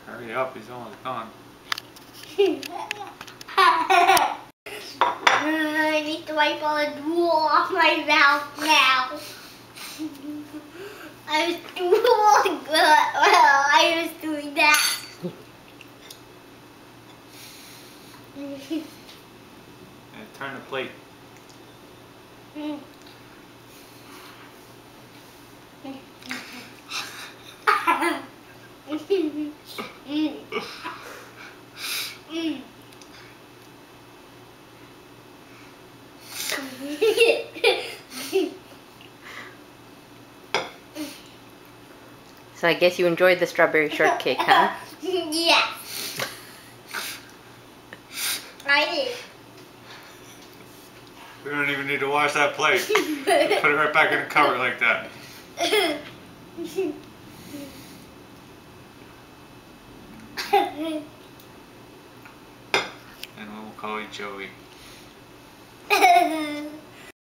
Hurry up, he's almost gone. I need to wipe all the drool off my mouth now. I was doing that. And turn the plate. So I guess you enjoyed the strawberry shortcake, huh? Yeah. I did. We don't even need to wash that plate. Put it right back in the cupboard like that. And we'll call you Joey.